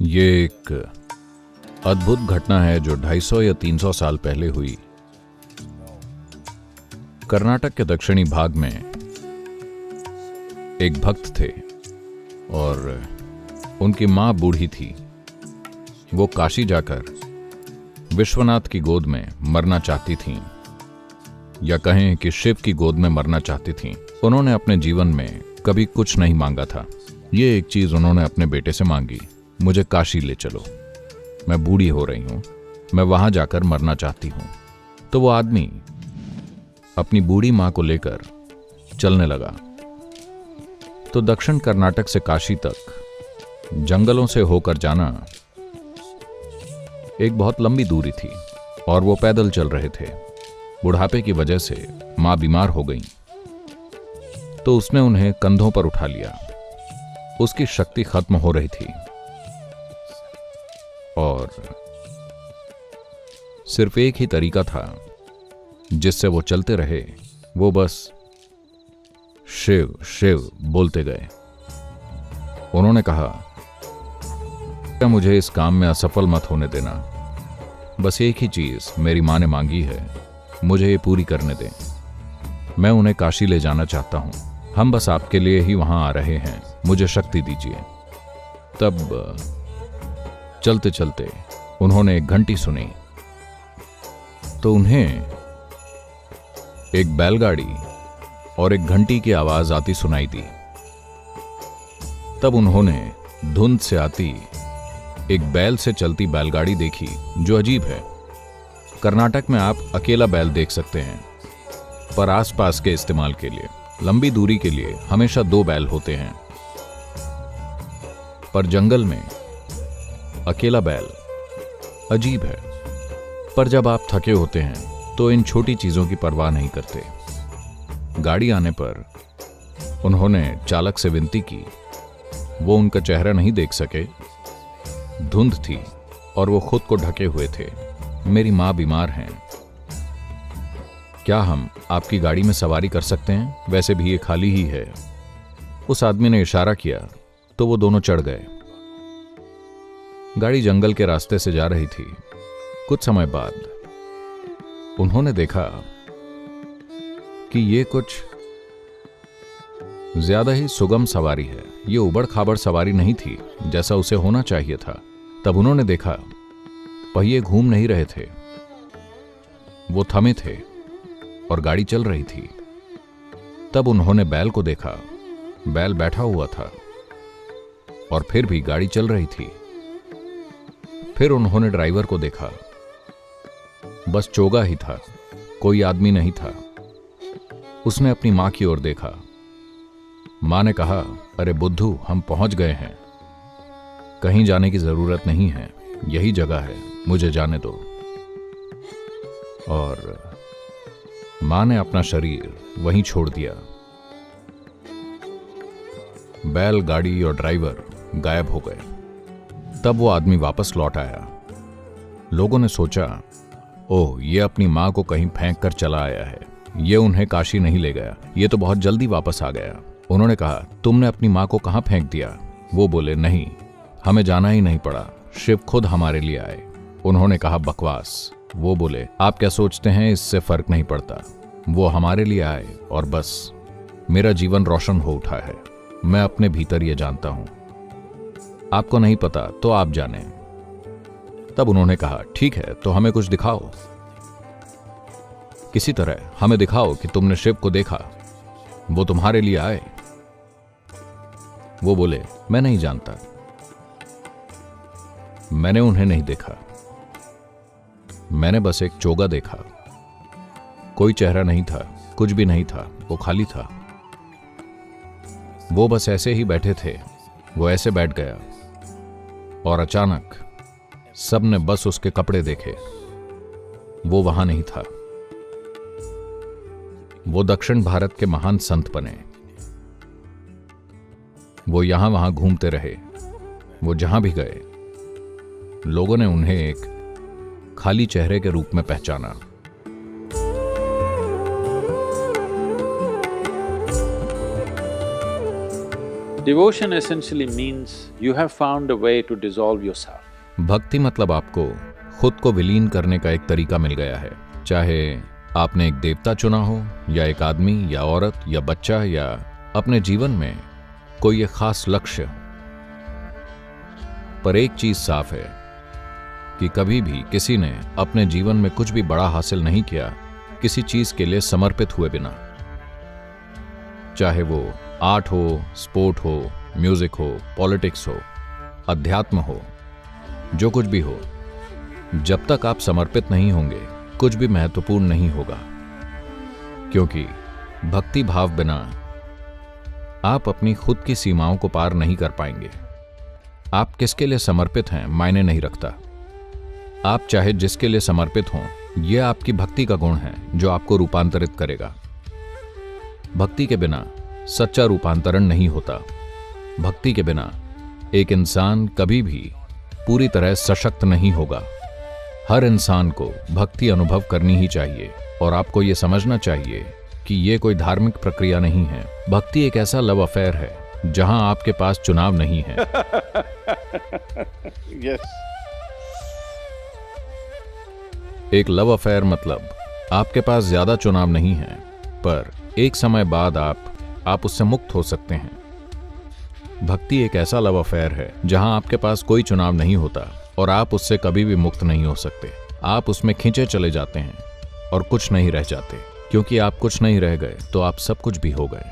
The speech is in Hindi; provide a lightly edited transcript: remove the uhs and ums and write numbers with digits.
ये एक अद्भुत घटना है जो 250 या 300 साल पहले हुई। कर्नाटक के दक्षिणी भाग में एक भक्त थे और उनकी मां बूढ़ी थी। वो काशी जाकर विश्वनाथ की गोद में मरना चाहती थीं, या कहें कि शिव की गोद में मरना चाहती थीं। उन्होंने अपने जीवन में कभी कुछ नहीं मांगा था। ये एक चीज उन्होंने अपने बेटे से मांगी, मुझे काशी ले चलो, मैं बूढ़ी हो रही हूं, मैं वहां जाकर मरना चाहती हूं। तो वो आदमी अपनी बूढ़ी मां को लेकर चलने लगा। तो दक्षिण कर्नाटक से काशी तक जंगलों से होकर जाना एक बहुत लंबी दूरी थी और वो पैदल चल रहे थे। बुढ़ापे की वजह से मां बीमार हो गई, तो उसने उन्हें कंधों पर उठा लिया। उसकी शक्ति खत्म हो रही थी और सिर्फ एक ही तरीका था जिससे वो चलते रहे, वो बस शिव शिव बोलते गए। उन्होंने कहा, मुझे इस काम में असफल मत होने देना, बस एक ही चीज मेरी मां ने मांगी है, मुझे ये पूरी करने दें। मैं उन्हें काशी ले जाना चाहता हूं, हम बस आपके लिए ही वहां आ रहे हैं, मुझे शक्ति दीजिए। तब चलते चलते उन्होंने एक घंटी सुनी, तो उन्हें एक बैलगाड़ी और एक घंटी की आवाज आती सुनाई दी। तब उन्होंने धुंध से आती एक बैल से चलती बैलगाड़ी देखी, जो अजीब है। कर्नाटक में आप अकेला बैल देख सकते हैं, पर आसपास के इस्तेमाल के लिए लंबी दूरी के लिए हमेशा 2 बैल होते हैं। पर जंगल में अकेला बैल अजीब है। पर जब आप थके होते हैं तो इन छोटी चीजों की परवाह नहीं करते। गाड़ी आने पर उन्होंने चालक से विनती की। वो उनका चेहरा नहीं देख सके, धुंध थी और वो खुद को ढके हुए थे। मेरी मां बीमार हैं, क्या हम आपकी गाड़ी में सवारी कर सकते हैं? वैसे भी ये खाली ही है। उस आदमी ने इशारा किया तो वो दोनों चढ़ गए। गाड़ी जंगल के रास्ते से जा रही थी। कुछ समय बाद उन्होंने देखा कि ये कुछ ज्यादा ही सुगम सवारी है। ये उबड़ खाबड़ सवारी नहीं थी जैसा उसे होना चाहिए था। तब उन्होंने देखा पहिए घूम नहीं रहे थे, वो थमे थे और गाड़ी चल रही थी। तब उन्होंने बैल को देखा, बैल बैठा हुआ था और फिर भी गाड़ी चल रही थी। फिर उन्होंने ड्राइवर को देखा, बस चोगा ही था, कोई आदमी नहीं था। उसने अपनी मां की ओर देखा। मां ने कहा, अरे बुद्धू, हम पहुंच गए हैं, कहीं जाने की जरूरत नहीं है, यही जगह है, मुझे जाने दो। और मां ने अपना शरीर वहीं छोड़ दिया। बैल, गाड़ी और ड्राइवर गायब हो गए। तब वो आदमी वापस लौट आया। लोगों ने सोचा, ओह, ये अपनी मां को कहीं फेंक कर चला आया है, ये उन्हें काशी नहीं ले गया, ये तो बहुत जल्दी वापस आ गया। उन्होंने कहा, तुमने अपनी मां को कहां फेंक दिया? वो बोले, नहीं, हमें जाना ही नहीं पड़ा, शिव खुद हमारे लिए आए। उन्होंने कहा, बकवास। वो बोले, आप क्या सोचते हैं, इससे फर्क नहीं पड़ता, वो हमारे लिए आए और बस मेरा जीवन रोशन हो उठा है। मैं अपने भीतर ये जानता हूं, आपको नहीं पता तो आप जाने। तब उन्होंने कहा, ठीक है, तो हमें कुछ दिखाओ, किसी तरह हमें दिखाओ कि तुमने शिव को देखा, वो तुम्हारे लिए आए। वो बोले, मैं नहीं जानता, मैंने उन्हें नहीं देखा, मैंने बस एक चोगा देखा, कोई चेहरा नहीं था, कुछ भी नहीं था, वो खाली था। वो बस ऐसे ही बैठे थे। वो ऐसे बैठ गया और अचानक सबने बस उसके कपड़े देखे, वो वहां नहीं था। वो दक्षिण भारत के महान संत बने। वो यहां वहां घूमते रहे। वो जहां भी गए, लोगों ने उन्हें एक खाली चेहरे के रूप में पहचाना। Devotion essentially means you have found a way to dissolve yourself. भक्ति मतलब आपको खुद को विलीन करने का एक तरीका मिल गया है। चाहे आपने एक देवता चुना हो, या एक आदमी या औरत या बच्चा, या अपने जीवन में कोई एक खास लक्ष्य, पर एक चीज साफ है कि कभी भी किसी ने अपने जीवन में कुछ भी बड़ा हासिल नहीं किया किसी चीज के लिए समर्पित हुए बिना। चाहे वो आर्ट हो, स्पोर्ट हो, म्यूजिक हो, पॉलिटिक्स हो, अध्यात्म हो, जो कुछ भी हो, जब तक आप समर्पित नहीं होंगे कुछ भी महत्वपूर्ण नहीं होगा। क्योंकि भक्ति भाव बिना आप अपनी खुद की सीमाओं को पार नहीं कर पाएंगे। आप किसके लिए समर्पित हैं मायने नहीं रखता। आप चाहे जिसके लिए समर्पित हों, यह आपकी भक्ति का गुण है जो आपको रूपांतरित करेगा। भक्ति के बिना सच्चा रूपांतरण नहीं होता। भक्ति के बिना एक इंसान कभी भी पूरी तरह सशक्त नहीं होगा। हर इंसान को भक्ति अनुभव करनी ही चाहिए और आपको यह समझना चाहिए कि यह कोई धार्मिक प्रक्रिया नहीं है। भक्ति एक ऐसा लव अफेयर है जहां आपके पास चुनाव नहीं है। Yes. एक लव अफेयर मतलब आपके पास ज्यादा चुनाव नहीं है, पर एक समय बाद आप उससे मुक्त हो सकते हैं। भक्ति एक ऐसा लव अफेयर है जहां आपके पास कोई चुनाव नहीं होता और आप उससे कभी भी मुक्त नहीं हो सकते। आप उसमें खींचे चले जाते हैं और कुछ नहीं रह जाते, क्योंकि आप कुछ नहीं रह गए तो आप सब कुछ भी हो गए।